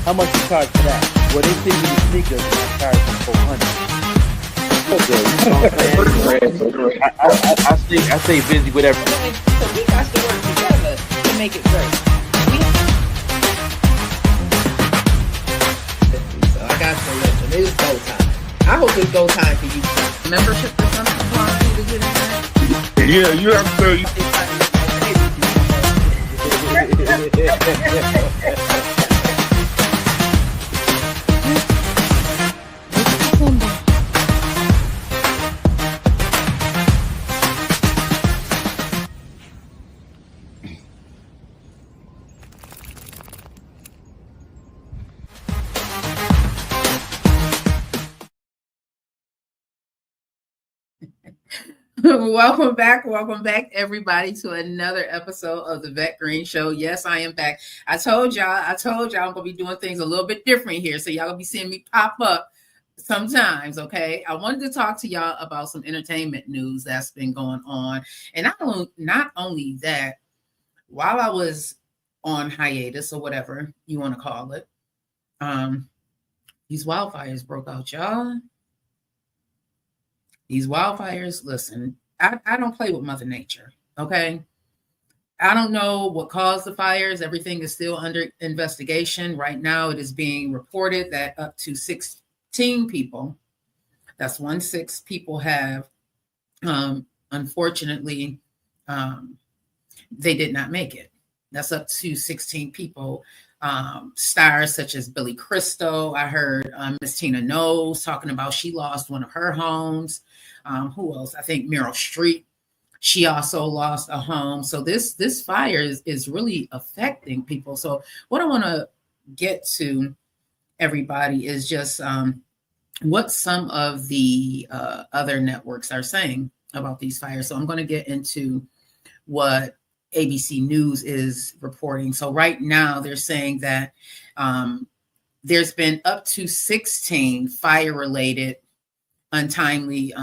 How much you charge for that? Well, they send you the sneakers and I charge them $400. I stay busy with everything. So we got to work together to make it great. So I got to listen. It's go time. I hope it's go time for you. Membership or something for you to get in there? Yeah, you have to. Welcome back, everybody, to another episode of the Vet Green Show. Yes, I am back. I told y'all I'm gonna be doing things a little bit different here, so y'all gonna be seeing me pop up sometimes. Okay, I wanted to talk to y'all about some entertainment news that's been going on, and not only that, while I was on hiatus or whatever you want to call it, these wildfires broke out, y'all. These wildfires, listen, I don't play with Mother Nature, okay? I don't know what caused the fires. Everything is still under investigation. Right now, it is being reported that up to 16 people, that's 16 people have, unfortunately, they did not make it. That's up to 16 people. Stars such as Billy Crystal. I heard Miss Tina Knowles talking about she lost one of her homes. Who else? I think Meryl Streep. She also lost a home. So this fire is really affecting people. So what I want to get to, everybody, is just what some of the other networks are saying about these fires. So I'm going to get into what ABC News is reporting. So right now they're saying that there's been up to 16 fire-related untimely,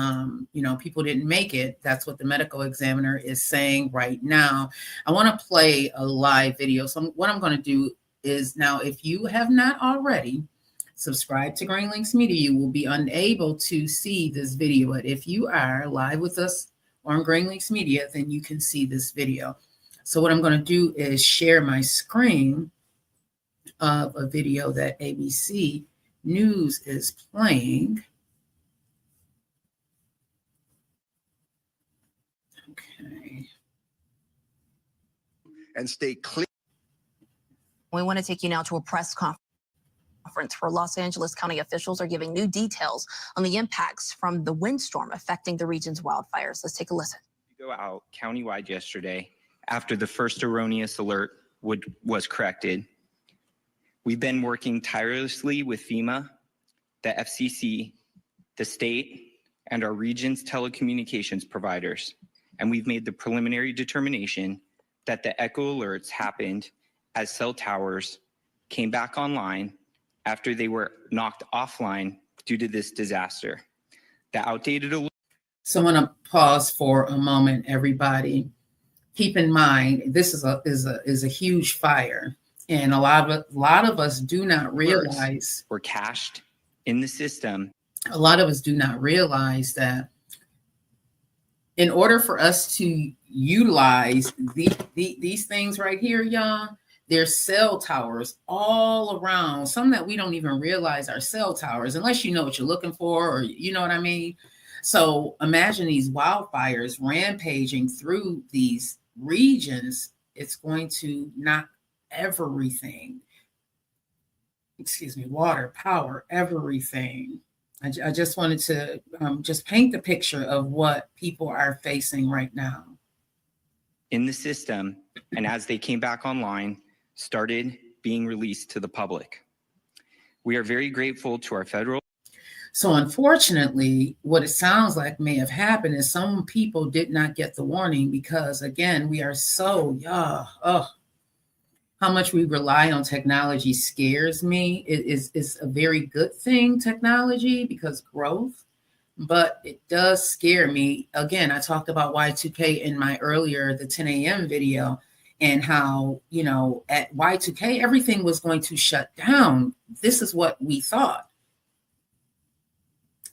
people didn't make it. That's what the medical examiner is saying right now. I want to play a live video. So what I'm going to do is, now, if you have not already subscribed to Green Links Media, you will be unable to see this video. But if you are live with us on Green Links Media, then you can see this video. So what I'm going to do is share my screen of a video that ABC News is playing. Okay. And stay clear. We want to take you now to a press conference where Los Angeles County officials are giving new details on the impacts from the windstorm affecting the region's wildfires. Let's take a listen. Go out countywide yesterday after the first erroneous alert was corrected. We've been working tirelessly with FEMA, the FCC, the state, and our region's telecommunications providers. And we've made the preliminary determination that the echo alerts happened as cell towers came back online after they were knocked offline due to this disaster. The outdated alert. So I'm going to pause for a moment, everybody. Keep in mind, this is a huge fire, and a lot of us do not realize were cached in the system. A lot of us do not realize that in order for us to utilize these things right here, y'all, there's cell towers all around, some that we don't even realize are cell towers, unless you know what you're looking for, or you know what I mean? So imagine these wildfires rampaging through these regions. It's going to knock everything. Water, power, everything. I just wanted to just paint the picture of what people are facing right now. In the system, and as they came back online, started being released to the public. We are very grateful to our federal. So unfortunately, what it sounds like may have happened is some people did not get the warning because, again, we are so, how much we rely on technology scares me. It's a very good thing, technology, because growth, but it does scare me. Again, I talked about Y2K in my earlier, the 10 a.m. video. and how, you know, at Y2K, everything was going to shut down. This is what we thought.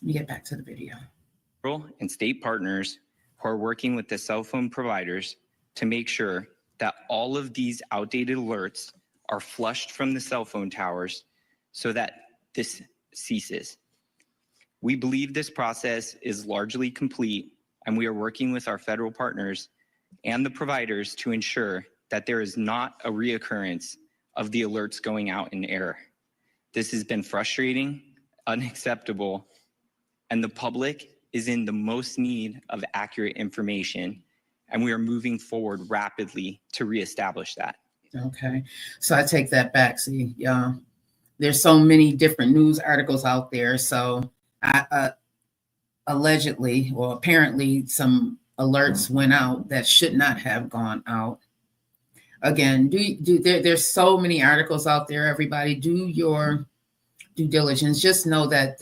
Let me get back to the video. And state partners who are working with the cell phone providers to make sure that all of these outdated alerts are flushed from the cell phone towers so that this ceases. We believe this process is largely complete, and we are working with our federal partners and the providers to ensure that there is not a reoccurrence of the alerts going out in error. This has been frustrating, unacceptable, and the public is in the most need of accurate information, and we are moving forward rapidly to reestablish that. Okay, so I take that back. See, there's so many different news articles out there. So I allegedly, or apparently, some alerts went out that should not have gone out. Again, there's so many articles out there. Everybody, do your due diligence. Just know that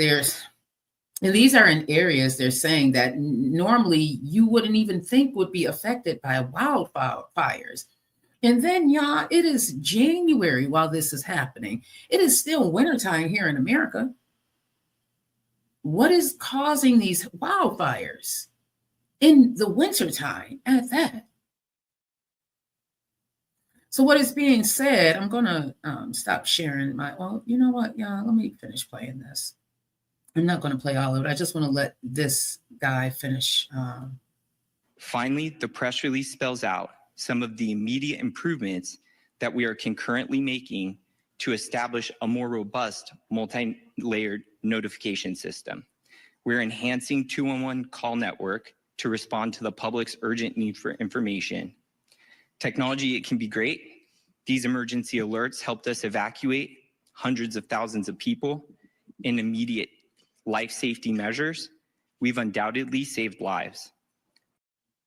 and these are in areas they're saying that normally you wouldn't even think would be affected by wildfires. And then, y'all, it is January while this is happening. It is still wintertime here in America. What is causing these wildfires in the wintertime at that? So what is being said, I'm going to stop sharing well, you know what, y'all, let me finish playing this. I'm not going to play all of it. I just want to let this guy finish. Finally, the press release spells out some of the immediate improvements that we are concurrently making to establish a more robust multi-layered notification system. We're enhancing 211 call network to respond to the public's urgent need for information. Technology, it can be great. These emergency alerts helped us evacuate hundreds of thousands of people in immediate life safety measures. We've undoubtedly saved lives.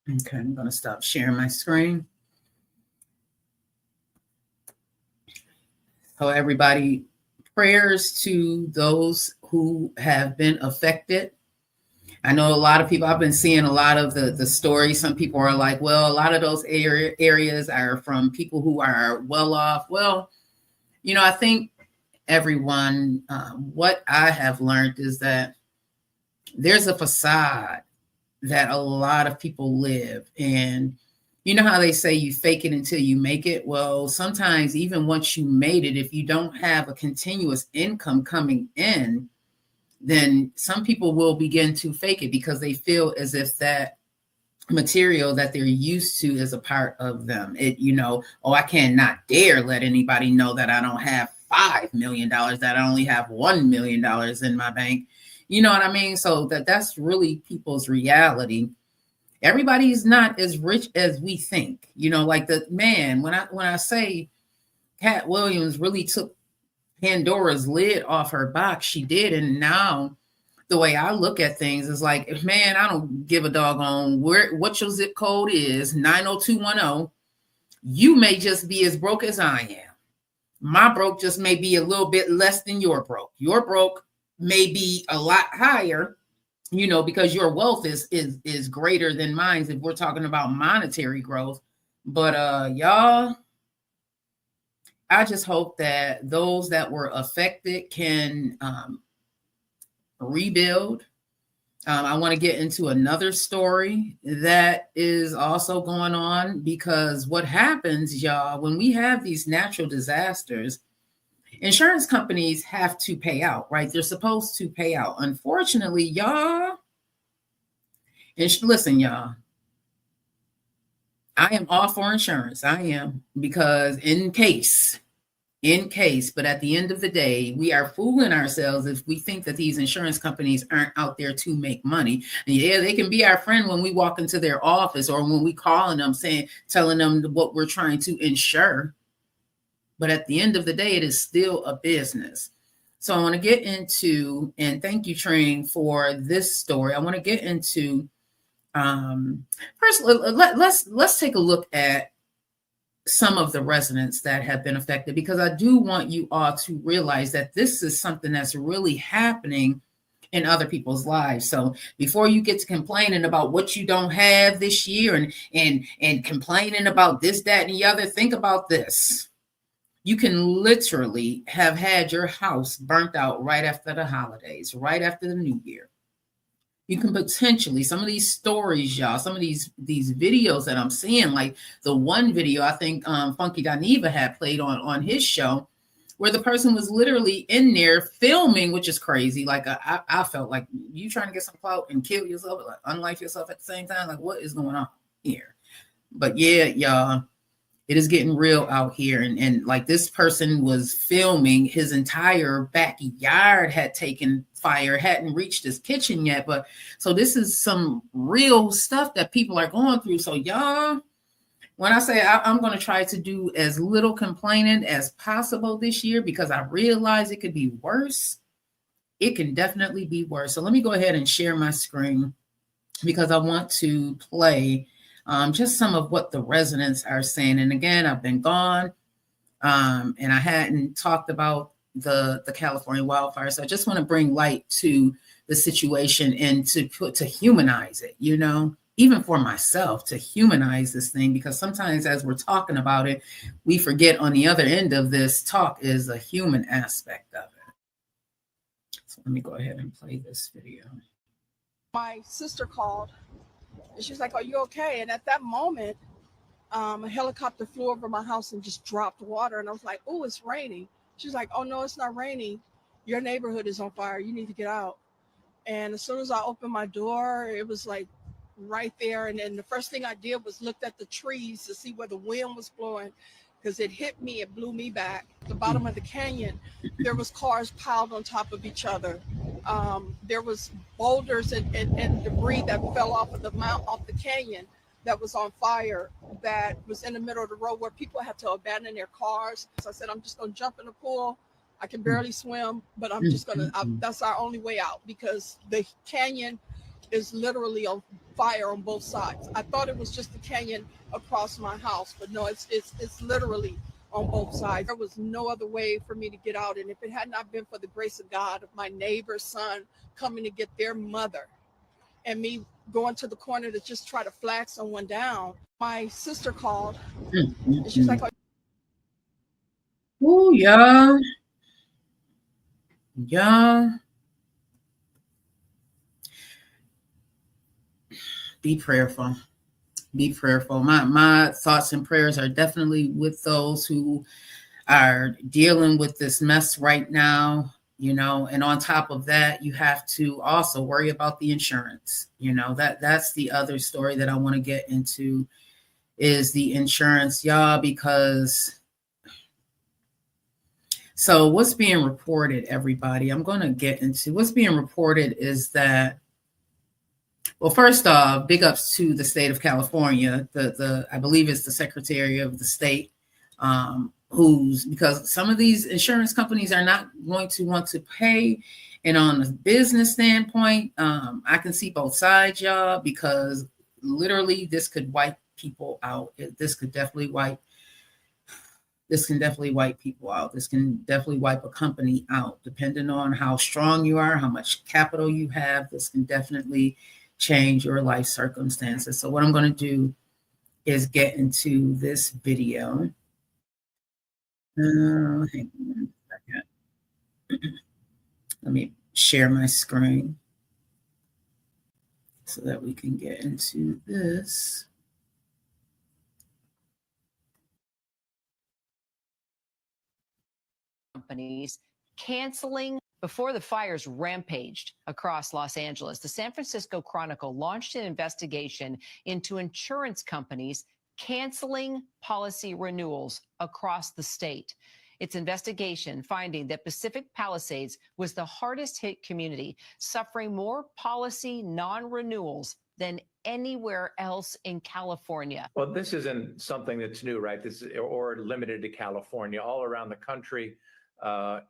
Okay, I'm going to stop sharing my screen. So everybody, prayers to those who have been affected. I know a lot of people, I've been seeing a lot of the stories. Some people are like, well, a lot of those areas are from people who are well off. Well, you know, I think everyone, what I have learned is that there's a facade that a lot of people live. And you know how they say you fake it until you make it? Well, sometimes even once you made it, if you don't have a continuous income coming in, then some people will begin to fake it because they feel as if that material that they're used to is a part of them. It, you know, oh, I cannot dare let anybody know that I don't have $5 million, that I only have $1 million in my bank. You know what I mean? So that's really people's reality. Everybody's not as rich as we think. You know, like the man, when I say Cat Williams really took Pandora's lid off her box, she did. And now the way I look at things is like, man, I don't give a doggone what your zip code is, 90210. You may just be as broke as I am. My broke just may be a little bit less than your broke. Your broke may be a lot higher, you know, because your wealth is greater than mine if we're talking about monetary growth. But y'all, I just hope that those that were affected can rebuild. I want to get into another story that is also going on, because what happens, y'all, when we have these natural disasters, insurance companies have to pay out, right? They're supposed to pay out. Unfortunately, y'all, and listen, y'all, I am all for insurance. I am, because in case, but at the end of the day, we are fooling ourselves if we think that these insurance companies aren't out there to make money. And yeah, they can be our friend when we walk into their office or when we calling them telling them what we're trying to insure. But at the end of the day, it is still a business. So I want to get into, and thank you, Train, for this story. I want to get into, first, let's take a look at some of the residents that have been affected, because I do want you all to realize that this is something that's really happening in other people's lives. So before you get to complaining about what you don't have this year and complaining about this, that, and the other, think about this. You can literally have had your house burnt out right after the holidays, right after the new year. You can potentially, some of these stories, y'all, some of these videos that I'm seeing, like the one video I think Funky Dineva had played on his show, where the person was literally in there filming, which is crazy. Like I felt like you trying to get some clout and kill yourself, like unlife yourself at the same time. Like, what is going on here? But yeah, y'all, it is getting real out here. And like this person was filming, his entire backyard had taken fire, hadn't reached his kitchen yet. But so this is some real stuff that people are going through. So y'all, when I say I'm going to try to do as little complaining as possible this year, because I realize it could be worse. It can definitely be worse. So let me go ahead and share my screen, because I want to play just some of what the residents are saying. And again, I've been gone and I hadn't talked about the California wildfires. So I just want to bring light to the situation and to humanize it, you know, even for myself, to humanize this thing, because sometimes as we're talking about it, we forget on the other end of this talk is a human aspect of it. So let me go ahead and play this video. My sister called and she's like, "Are you okay?" And at that moment, a helicopter flew over my house and just dropped water. And I was like, "Oh, it's raining." She's like, "Oh, no, it's not raining. Your neighborhood is on fire. You need to get out." And as soon as I opened my door, it was like right there. And then the first thing I did was looked at the trees to see where the wind was blowing, because it hit me, it blew me back. At the bottom of the canyon, there was cars piled on top of each other. There was boulders and debris that fell off of the off the canyon that was on fire, that was in the middle of the road where people had to abandon their cars. So I said, I'm just gonna jump in the pool. I can barely swim, but I'm just gonna, that's our only way out, because the canyon is literally on fire on both sides. I thought it was just the canyon across my house, but no, it's literally on both sides. There was no other way for me to get out. And if it had not been for the grace of God, of my neighbor's son coming to get their mother, and me going to the corner to just try to flag someone down, my sister called and she's like, "Oh, yeah. Yeah. Be prayerful. Be prayerful. My thoughts and prayers are definitely with those who are dealing with this mess right now, you know. And on top of that, you have to also worry about the insurance. You know, that's the other story that I want to get into, is the insurance, y'all, because so what's being reported, everybody, I'm going to get into what's being reported is that, well, first off, big ups to the state of California. The I believe it's the Secretary of the State, because some of these insurance companies are not going to want to pay. And on a business standpoint, I can see both sides, y'all, because literally this could wipe people out. This can definitely wipe people out. This can definitely wipe a company out, depending on how strong you are, how much capital you have. This can definitely change your life circumstances. So what I'm going to do is get into this video. Hang on a second. Let me share my screen so that we can get into this. Companies canceling before the fires rampaged across Los Angeles. The San Francisco Chronicle launched an investigation into insurance companies canceling policy renewals across the state. Its investigation finding that Pacific Palisades was the hardest hit community, suffering more policy non-renewals than anywhere else in California. Well, this isn't something that's new, right? This is or limited to California. All around the country,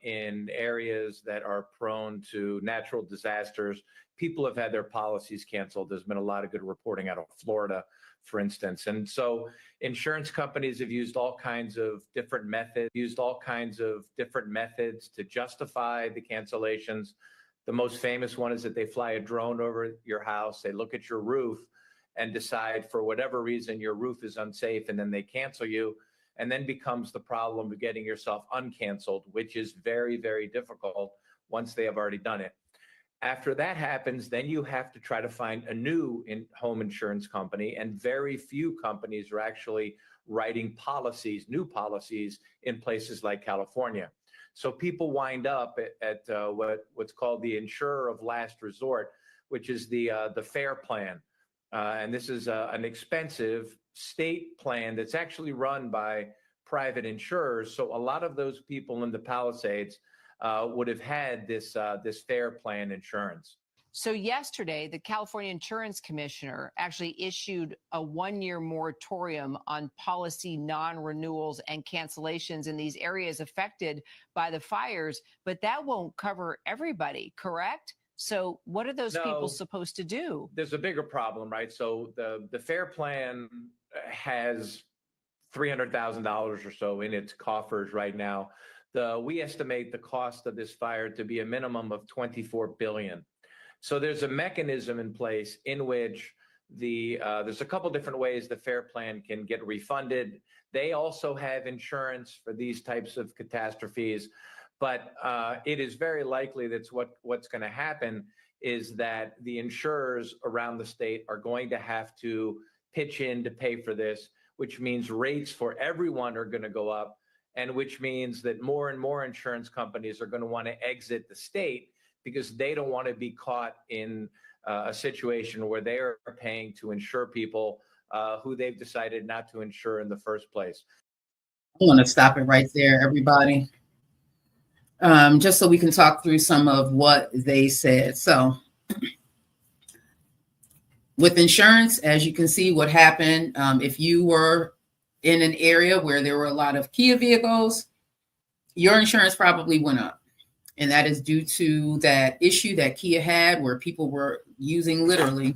in areas that are prone to natural disasters, people have had their policies canceled. There's been a lot of good reporting out of Florida, for instance. And so insurance companies have used all kinds of different methods to justify the cancellations. The most famous one is that they fly a drone over your house. They look at your roof and decide for whatever reason your roof is unsafe, and then they cancel you. And then becomes the problem of getting yourself uncanceled, which is very, very difficult once they have already done it. After that happens, then you have to try to find a new home insurance company, and very few companies are actually writing policies, new policies in places like California. So people wind up at what's called the insurer of last resort, which is the FAIR plan. And this is an expensive state plan that's actually run by private insurers. So a lot of those people in the Palisades would have had this FAIR plan insurance. So yesterday, the California Insurance Commissioner actually issued a 1-year moratorium on policy non-renewals and cancellations in these areas affected by the fires, but that won't cover everybody, correct? So what are those people supposed to do? There's a bigger problem, right? So the FAIR plan has $300,000 or so in its coffers right now. We estimate the cost of this fire to be a minimum of $24 billion. So there's a mechanism in place in which there's a couple different ways the FAIR plan can get refunded. They also have insurance for these types of catastrophes, but it is very likely that's what's going to happen is that the insurers around the state are going to have to pitch in to pay for this, which means rates for everyone are going to go up, and which means that more and more insurance companies are going to want to exit the state because they don't want to be caught in a situation where they are paying to insure people who they've decided not to insure in the first place. I want to stop it right there, everybody, just so we can talk through some of what they said. So with insurance, as you can see what happened, if you were in an area where there were a lot of Kia vehicles, your insurance probably went up. And that is due to that issue that Kia had where people were using literally,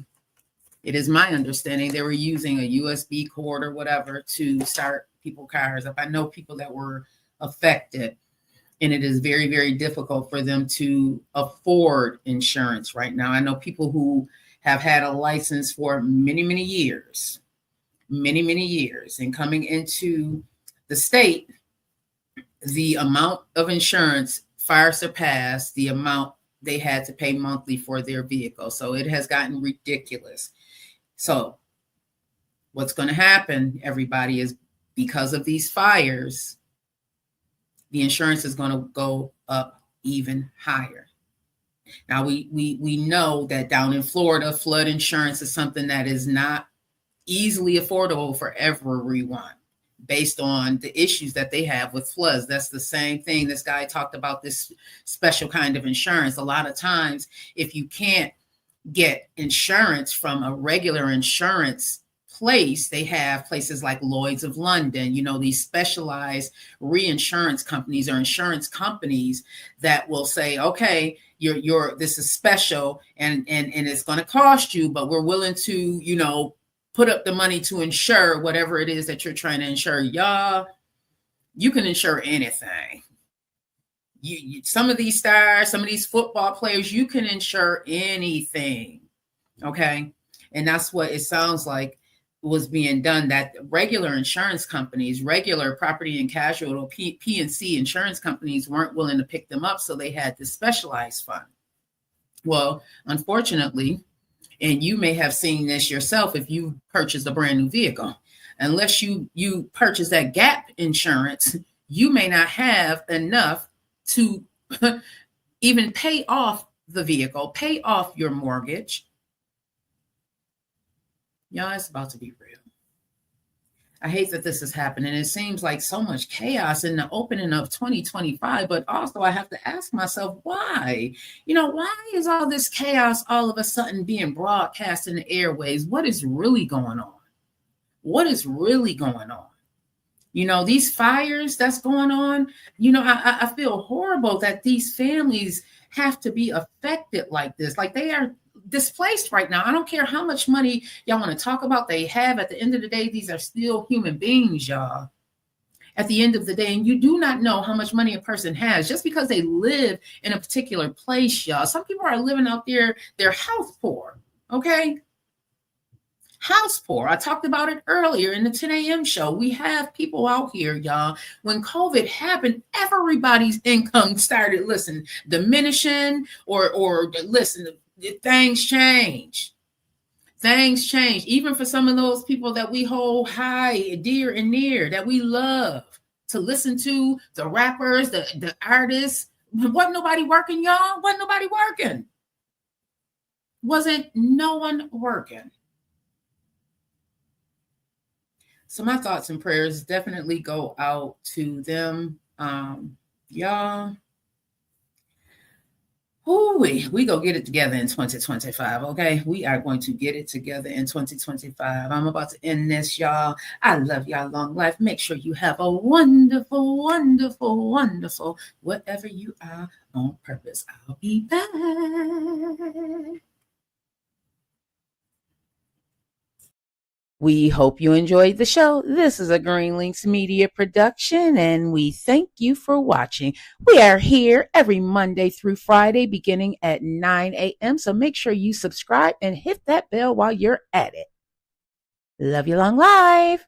it is my understanding, they were using a USB cord or whatever to start people's cars up. I know people that were affected, and it is very, very difficult for them to afford insurance right now. I know people who have had a license for many, many years, and coming into the state, the amount of insurance far surpassed the amount they had to pay monthly for their vehicle. So it has gotten ridiculous. So what's going to happen, everybody, is because of these fires, the insurance is going to go up even higher. Now, we know that down in Florida, flood insurance is something that is not easily affordable for everyone, based on the issues that they have with floods. That's the same thing. This guy talked about this special kind of insurance. A lot of times, if you can't get insurance from a regular insurance place, they have places like Lloyd's of London, these specialized reinsurance companies or insurance companies that will say, okay, this is special and it's going to cost you, but we're willing to, put up the money to insure whatever it is that you're trying to insure. Y'all, you can insure anything. Some of these stars, some of these football players, you can insure anything. Okay. And that's what it sounds like was being done, that regular insurance companies, regular property and casualty, P&C insurance companies weren't willing to pick them up. So they had this specialized fund. Well, unfortunately, and you may have seen this yourself if you purchased a brand new vehicle. Unless you purchase that gap insurance, you may not have enough to even pay off the vehicle, pay off your mortgage. Y'all, it's about to be real. I hate that this is happening. It seems like so much chaos in the opening of 2025, but also I have to ask myself, why? Why is all this chaos all of a sudden being broadcast in the airwaves? What is really going on? What is really going on? These fires that's going on, I feel horrible that these families have to be affected like this, like they are displaced right now. I don't care how much money y'all want to talk about they have. At the end of the day, these are still human beings, y'all. at the end of the day, and you do not know how much money a person has just because they live in a particular place, y'all. Some people are living out there, they're house poor, okay? House poor. I talked about it earlier in the 10 a.m. show. We have people out here, y'all. When COVID happened, everybody's income started, diminishing or things change. Things change, even for some of those people that we hold high, dear and near, that we love to listen to, the rappers, the artists. Wasn't nobody working, y'all? Wasn't nobody working. Wasn't no one working. So my thoughts and prayers definitely go out to them. Y'all. Ooh, we go get it together in 2025, okay? We are going to get it together in 2025. I'm about to end this, y'all. I love y'all. Long life. Make sure you have a wonderful, wonderful, wonderful, whatever you are on purpose. I'll be back. We hope you enjoyed the show. This is a Green Links Media production, and we thank you for watching. We are here every Monday through Friday beginning at 9 a.m., so make sure you subscribe and hit that bell while you're at it. Love you long life.